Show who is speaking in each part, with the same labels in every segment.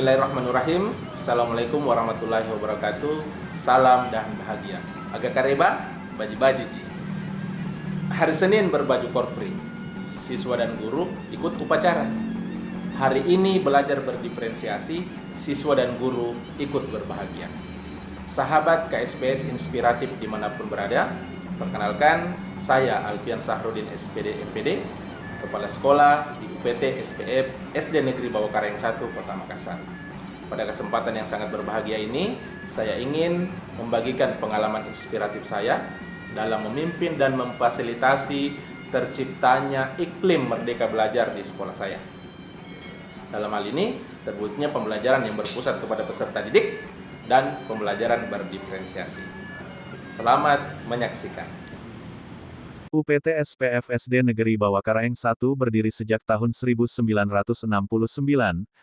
Speaker 1: Bismillahirrahmanirrahim. Assalamualaikum warahmatullahi wabarakatuh. Salam dan bahagia. Agak kareba, baji-baji ji. Hari Senin berbaju korpri. Siswa dan guru ikut upacara. Hari ini belajar berdiferensiasi, siswa dan guru ikut berbahagia. Sahabat KSPS inspiratif dimanapun berada, perkenalkan saya Alfian Sahrudin SPD MPD, Kepala Sekolah di UPT SPF SD Negeri Bawakaraeng 1 Kota Makassar. Pada kesempatan yang sangat berbahagia ini, saya ingin membagikan pengalaman inspiratif saya dalam memimpin dan memfasilitasi terciptanya iklim merdeka belajar di sekolah saya. Dalam hal ini, terwujudnya pembelajaran yang berpusat kepada peserta didik dan pembelajaran berdiferensiasi. Selamat menyaksikan.
Speaker 2: UPT SPF SD Negeri Bawakaraeng 1 berdiri sejak tahun 1969,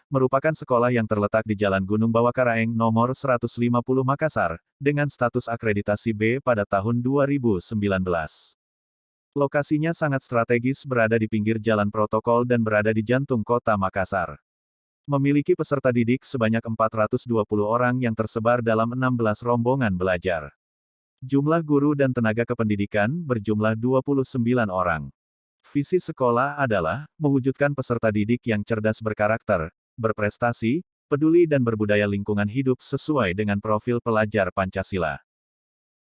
Speaker 2: merupakan sekolah yang terletak di Jalan Gunung Bawakaraeng nomor 150 Makassar, dengan status akreditasi B pada tahun 2019. Lokasinya sangat strategis, berada di pinggir jalan protokol dan berada di jantung kota Makassar. Memiliki peserta didik sebanyak 420 orang yang tersebar dalam 16 rombongan belajar. Jumlah guru dan tenaga kependidikan berjumlah 29 orang. Visi sekolah adalah mewujudkan peserta didik yang cerdas berkarakter, berprestasi, peduli dan berbudaya lingkungan hidup sesuai dengan profil pelajar Pancasila.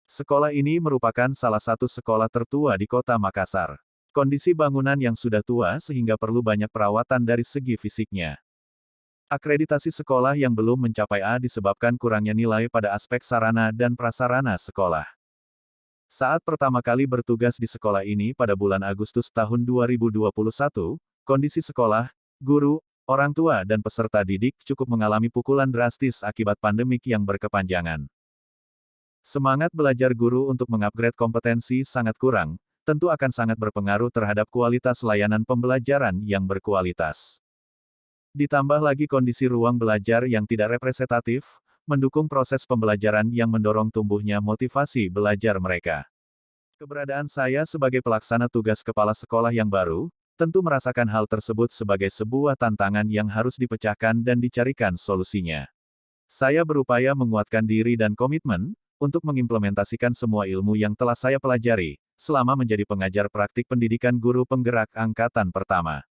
Speaker 2: Sekolah ini merupakan salah satu sekolah tertua di Kota Makassar. Kondisi bangunan yang sudah tua sehingga perlu banyak perawatan dari segi fisiknya. Akreditasi sekolah yang belum mencapai A disebabkan kurangnya nilai pada aspek sarana dan prasarana sekolah. Saat pertama kali bertugas di sekolah ini pada bulan Agustus tahun 2021, kondisi sekolah, guru, orang tua dan peserta didik cukup mengalami pukulan drastis akibat pandemik yang berkepanjangan. Semangat belajar guru untuk mengupgrade kompetensi sangat kurang, tentu akan sangat berpengaruh terhadap kualitas layanan pembelajaran yang berkualitas. Ditambah lagi kondisi ruang belajar yang tidak representatif, mendukung proses pembelajaran yang mendorong tumbuhnya motivasi belajar mereka. Keberadaan saya sebagai pelaksana tugas kepala sekolah yang baru, tentu merasakan hal tersebut sebagai sebuah tantangan yang harus dipecahkan dan dicarikan solusinya. Saya berupaya menguatkan diri dan komitmen, untuk mengimplementasikan semua ilmu yang telah saya pelajari, selama menjadi pengajar praktik pendidikan guru penggerak angkatan pertama.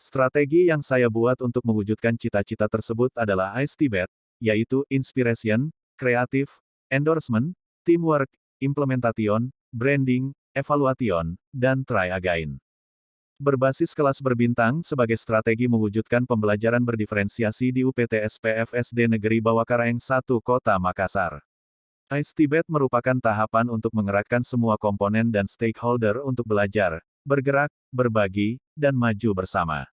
Speaker 2: Strategi yang saya buat untuk mewujudkan cita-cita tersebut adalah ISTBET, yaitu Inspiration, Creative, Endorsement, Teamwork, Implementation, Branding, Evaluation, dan Try Again. Berbasis kelas berbintang sebagai strategi mewujudkan pembelajaran berdiferensiasi di UPT SPF SD Negeri Bawakaraeng 1 Kota Makassar. ISTBET merupakan tahapan untuk mengerakkan semua komponen dan stakeholder untuk belajar, bergerak, berbagi, dan maju bersama.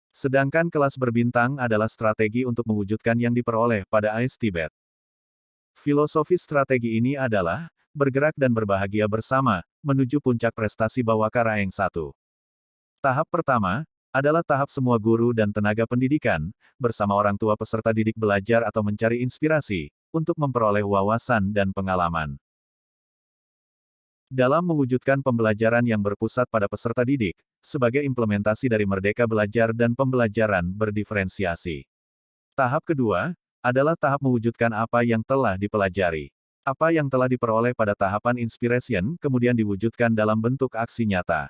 Speaker 2: Sedangkan kelas berbintang adalah strategi untuk mewujudkan yang diperoleh pada ISTBET. Filosofi strategi ini adalah bergerak dan berbahagia bersama, menuju puncak prestasi Bawakaraeng 1. Tahap pertama adalah tahap semua guru dan tenaga pendidikan, bersama orang tua peserta didik belajar atau mencari inspirasi, untuk memperoleh wawasan dan pengalaman. Dalam mewujudkan pembelajaran yang berpusat pada peserta didik, sebagai implementasi dari Merdeka Belajar dan pembelajaran berdiferensiasi. Tahap kedua, adalah tahap mewujudkan apa yang telah dipelajari. Apa yang telah diperoleh pada tahapan Inspiration, kemudian diwujudkan dalam bentuk aksi nyata.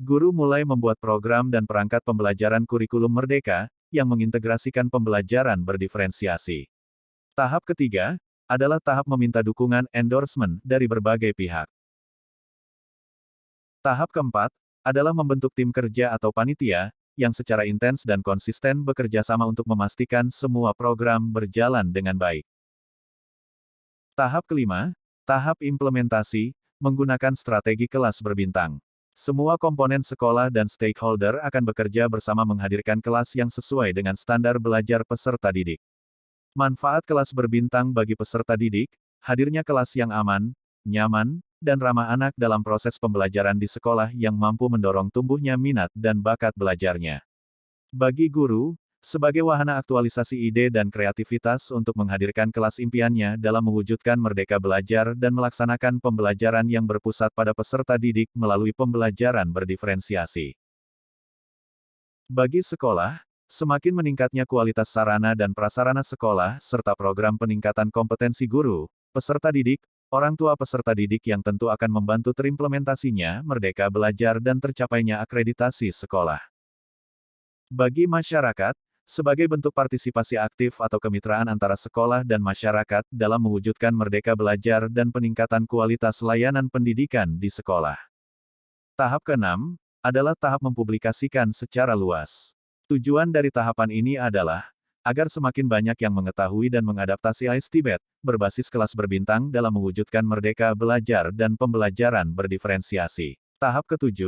Speaker 2: Guru mulai membuat program dan perangkat pembelajaran kurikulum Merdeka, yang mengintegrasikan pembelajaran berdiferensiasi. Tahap ketiga, adalah tahap meminta dukungan endorsement dari berbagai pihak. Tahap keempat, adalah membentuk tim kerja atau panitia, yang secara intens dan konsisten bekerja sama untuk memastikan semua program berjalan dengan baik. Tahap kelima, tahap implementasi, menggunakan strategi kelas berbintang. Semua komponen sekolah dan stakeholder akan bekerja bersama menghadirkan kelas yang sesuai dengan standar belajar peserta didik. Manfaat kelas berbintang bagi peserta didik, hadirnya kelas yang aman, nyaman, dan ramah anak dalam proses pembelajaran di sekolah yang mampu mendorong tumbuhnya minat dan bakat belajarnya. Bagi guru, sebagai wahana aktualisasi ide dan kreativitas untuk menghadirkan kelas impiannya dalam mewujudkan merdeka belajar dan melaksanakan pembelajaran yang berpusat pada peserta didik melalui pembelajaran berdiferensiasi. Bagi sekolah, Semakin meningkatnya kualitas sarana dan prasarana sekolah, serta program peningkatan kompetensi guru, peserta didik, orang tua peserta didik yang tentu akan membantu terimplementasinya Merdeka Belajar dan tercapainya akreditasi sekolah. Bagi masyarakat, sebagai bentuk partisipasi aktif atau kemitraan antara sekolah dan masyarakat dalam mewujudkan Merdeka Belajar dan peningkatan kualitas layanan pendidikan di sekolah. Tahap ke-6 adalah tahap mempublikasikan secara luas. Tujuan dari tahapan ini adalah agar semakin banyak yang mengetahui dan mengadaptasi AIS Tibet berbasis kelas berbintang dalam mewujudkan Merdeka Belajar dan pembelajaran berdiferensiasi. Tahap ke-7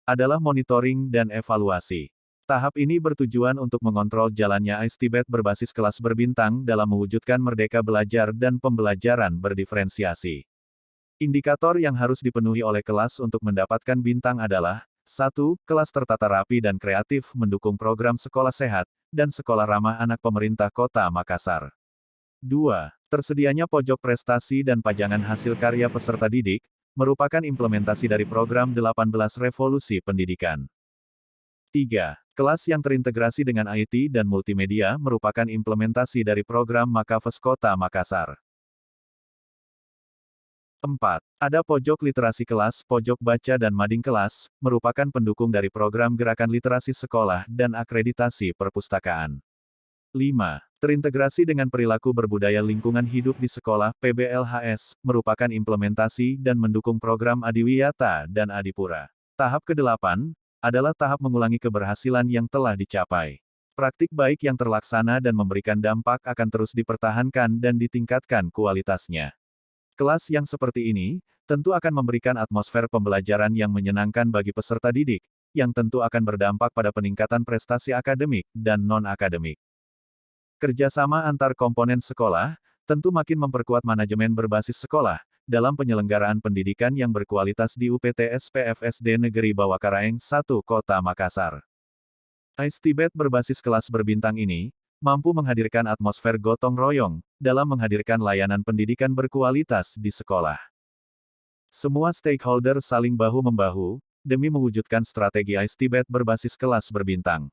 Speaker 2: adalah monitoring dan evaluasi. Tahap ini bertujuan untuk mengontrol jalannya AIS Tibet berbasis kelas berbintang dalam mewujudkan Merdeka Belajar dan pembelajaran berdiferensiasi. Indikator yang harus dipenuhi oleh kelas untuk mendapatkan bintang adalah 1. Kelas tertata rapi dan kreatif mendukung program sekolah sehat dan sekolah ramah anak pemerintah Kota Makassar. 2. Tersedianya pojok prestasi dan pajangan hasil karya peserta didik, merupakan implementasi dari program 18 Revolusi Pendidikan. 3. Kelas yang terintegrasi dengan IT dan multimedia merupakan implementasi dari program Makafes Kota Makassar. 4. Ada pojok literasi kelas, pojok baca dan mading kelas, merupakan pendukung dari program gerakan literasi sekolah dan akreditasi perpustakaan. 5. Terintegrasi dengan perilaku berbudaya lingkungan hidup di sekolah, PBLHS, merupakan implementasi dan mendukung program Adiwiyata dan Adipura. Tahap ke-8 adalah tahap mengulangi keberhasilan yang telah dicapai. Praktik baik yang terlaksana dan memberikan dampak akan terus dipertahankan dan ditingkatkan kualitasnya. Kelas yang seperti ini, tentu akan memberikan atmosfer pembelajaran yang menyenangkan bagi peserta didik, yang tentu akan berdampak pada peningkatan prestasi akademik dan non-akademik. Kerjasama antar komponen sekolah, tentu makin memperkuat manajemen berbasis sekolah, dalam penyelenggaraan pendidikan yang berkualitas di UPTS PFSD Negeri Bawakaraeng 1 Kota Makassar. AIS Tibet berbasis kelas berbintang ini, mampu menghadirkan atmosfer gotong royong, dalam menghadirkan layanan pendidikan berkualitas di sekolah. Semua stakeholder saling bahu-membahu, demi mewujudkan strategi AIS Tibet berbasis kelas berbintang.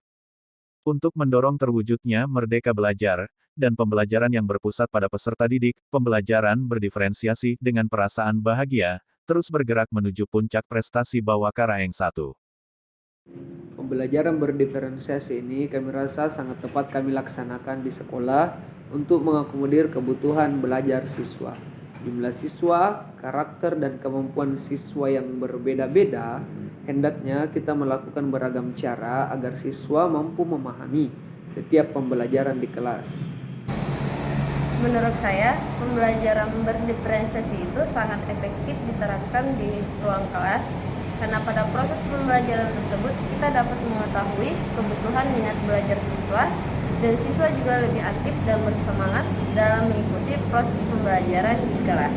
Speaker 2: Untuk mendorong terwujudnya Merdeka Belajar, dan pembelajaran yang berpusat pada peserta didik, pembelajaran berdiferensiasi dengan perasaan bahagia, terus bergerak menuju puncak prestasi Bawakaraeng 1.
Speaker 3: Pembelajaran berdiferensiasi ini kami rasa sangat tepat kami laksanakan di sekolah untuk mengakomodir kebutuhan belajar siswa. Jumlah siswa, karakter dan kemampuan siswa yang berbeda-beda, hendaknya kita melakukan beragam cara agar siswa mampu memahami setiap pembelajaran di kelas.
Speaker 4: Menurut saya, pembelajaran berdiferensiasi itu sangat efektif diterapkan di ruang kelas, karena pada proses pembelajaran tersebut kita dapat mengetahui kebutuhan minat belajar siswa, dan siswa juga lebih aktif dan bersemangat dalam mengikuti proses pembelajaran di kelas.